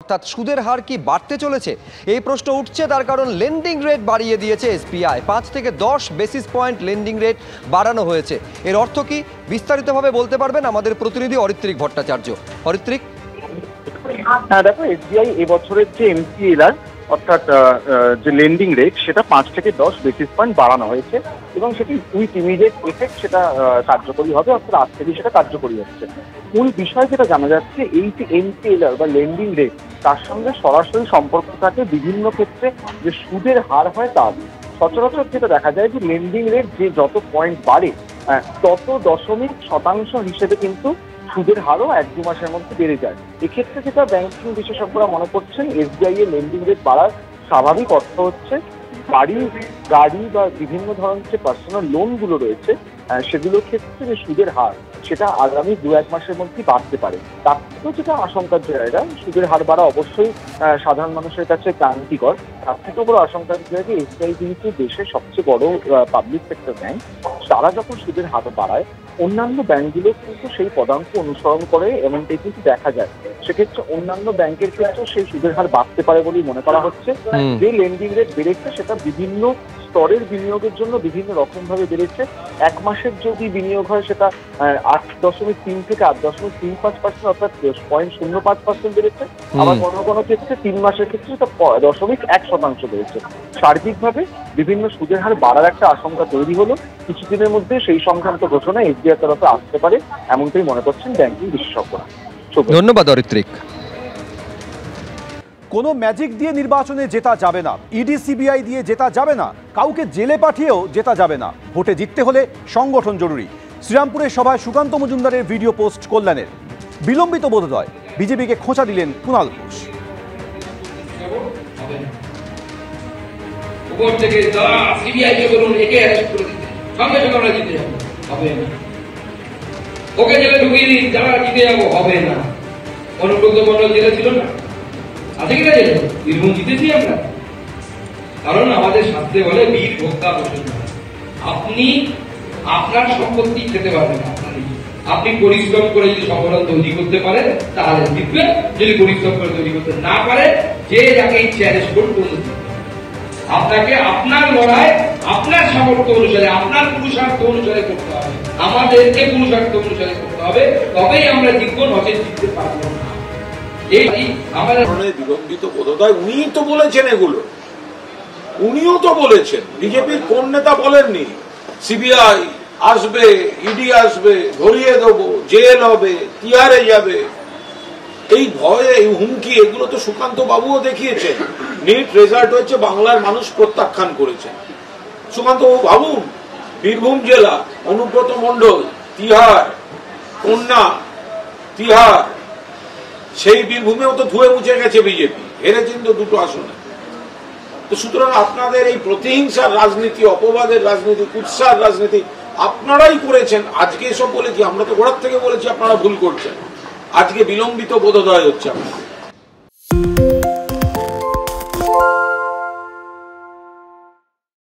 অর্থাৎ সুদের হার কি বাড়তে চলেছে? এই প্রশ্ন উঠছে, তার কারণ লেন্ডিং রেট বাড়িয়ে দিয়েছে এসবিআই। 5 থেকে 10 বেসিস পয়েন্ট লেন্ডিং রেট বাড়ানো হয়েছে। এর অর্থ কি বিস্তারিতভাবে বলতে পারবেন আমাদের প্রতিনিধি অরিত্রিক ভট্টাচার্য। অরিত্রিক। হ্যাঁ দেখো, এসবিআই এবছরের যে এমসিএলআর অর্থাৎ যে লেন্ডিং রেট সেটা 5 থেকে 10 বেসিস পয়েন্ট বাড়ানো হয়েছে এবং সেটি উইথ ইমিডিয়েট এফেক্ট সেটা কার্যকরী হবে, অর্থাৎ আজ থেকে সেটা কার্যকরী হচ্ছে। মূল বিষয় যেটা জানা যাচ্ছে, এই যে এমসিএলআর বা লেন্ডিং রেট তার সঙ্গে সরাসরি সম্পর্ক থাকে বিভিন্ন ক্ষেত্রে যে সুদের হার হয় তার। সচরাচর যেটা দেখা যায় যে লেন্ডিং রেট যে যত পয়েন্ট বাড়ে তত 0.0% হিসেবে কিন্তু সুদের হারও 1-2 মাসের মধ্যে বেড়ে যায়। এক্ষেত্রে যেটা ব্যাংকিং বিশেষজ্ঞরা মনে করছেন, এসবিআই এর লেন্ডিং রেট বাড়ার স্বাভাবিক অর্থ হচ্ছে গাড়ি বা বিভিন্ন ধরনের যে পার্সোনাল লোনগুলো রয়েছে সেগুলোর ক্ষেত্রে যে সুদের হার সেটা আগামী 2-1 মাসের মধ্যে বাড়তে পারে। তার থেকেও যেটা আশঙ্কার জায়গা, সুদের হার বাড়া অবশ্যই সাধারণ মানুষের কাছে ক্রান্তিকর। তার থেকেও বড় আশঙ্কার জায়গা, এসবিআই কিন্তু দেশের সবচেয়ে বড় পাবলিক সেক্টর ব্যাংক, তারা যখন সুদের হার বাড়ায় অন্যান্য ব্যাংকগুলো কিন্তু সেই পদাঙ্ক অনুসরণ করে, এমনটাই কিন্তু দেখা যায়। সেক্ষেত্রে অন্যান্য ব্যাংকের ক্ষেত্রেও সেই সুদের হার বাড়তে পারে বলেই মনে করা হচ্ছে। যে লেন্ডিং রেট বেড়েছে সেটা বিভিন্ন স্তরের বিনিয়োগের জন্য বিভিন্ন রকম ভাবে বেড়েছে। 1 মাসের যদি বিনিয়োগ হয় সেটা 8.3 থেকে 8.35%, অর্থাৎ 0.05% বেড়েছে। আবার কোনো কোনো ক্ষেত্রে 3 মাসের ক্ষেত্রে সেটা 0.1% বেড়েছে। সার্বিকভাবে বিভিন্ন সুদের হার বাড়ার একটা আশঙ্কা তৈরি হলো। কিছুদিনের মধ্যে সেই সংক্রান্ত ঘোষণা এসবিআই তরফে আসতে পারে, এমনটাই মনে করছেন ব্যাংকিং বিশেষজ্ঞরা। ধন্যবাদ অরিত্রিক। কোনো ম্যাজিক দিয়ে নির্বাচনে জেতা যাবে না, ইডি সিবিআই দিয়ে জেতা যাবে না, কাউকে জেলে পাঠিয়েও জেতা যাবে না। ভোটে জিততে হলে সংগঠন জরুরি। শ্রীরামপুরের সভায় সুকান্ত মজুমদারের ভিডিও পোস্ট কল্যাণের। বিলম্বিত বোধোদয়, বিজেপিকে খোঁচা দিলেন কুণাল ঘোষ। ওকে জেলে ঢুকিয়ে দিন, যারা জিতে যাবো হবে না। অনুব্রত মন্ডল জেলে ছিল না, আছে কিনা জেলে? বীরভূম জিতেছি আমরা, কারণ আমাদের শাস্ত্রে বলে বীর ভোক্তা বসে। আপনি আপনার সম্পত্তি খেতে পারবেন, আপনি পরিশ্রম করে যদি সফলতা তৈরি করতে পারেন তাহলে জিতবেন। যদি পরিশ্রম করে তৈরি করতে না পারেন, যে যাকে চ্যালেঞ্জ করতে আপনাকে আপনার লড়াই আপনার সামর্থ্য অনুসারে আপনার পুরুষার্থ অনুসারে করতে হবে। আমাদেরকে পুরুষার্থ অনুসারে করতে হবে, তবেই আমরা জিতবো, নচেত জিততে পারবো না। এই আমাদের বিলম্বিত বোধোদয় উনি তো বলেছেন, এগুলো উনিও তো বলেছেন। বিজেপির কোন নেতা বলেননি সিবিআই আসবে, ইডি আসবে, ধরিয়ে দেবো, জেল হবে, তিহারে যাবে? এই ভয়ে, এই হুমকি, এগুলো তো সুকান্ত বাবুও দেখিয়েছেন। নিট রেজাল্ট হয়েছে, বাংলার মানুষ প্রত্যাখ্যান করেছে। সুকান্ত বাবু ভাবুন, বীরভূম জেলা, অনুব্রত মন্ডল, তিহার, কন্যা, তিহার, সেই বীরভূমেও তো ধুয়ে মুছে গেছে বিজেপি, হেরেছেন তো 2টো আসনে। তো সুতরাং আপনাদের এই প্রতিহিংসার রাজনীতি, অপবাদের রাজনীতি, কুৎসার রাজনীতি আপনারাই করেছেন। আজকে এসব বলে কি? আমরা তো গোড়ার থেকে বলেছি আপনারা ভুল করছেন। আজকে বিলম্বিত বোধোদয় হচ্ছে আপনাদের।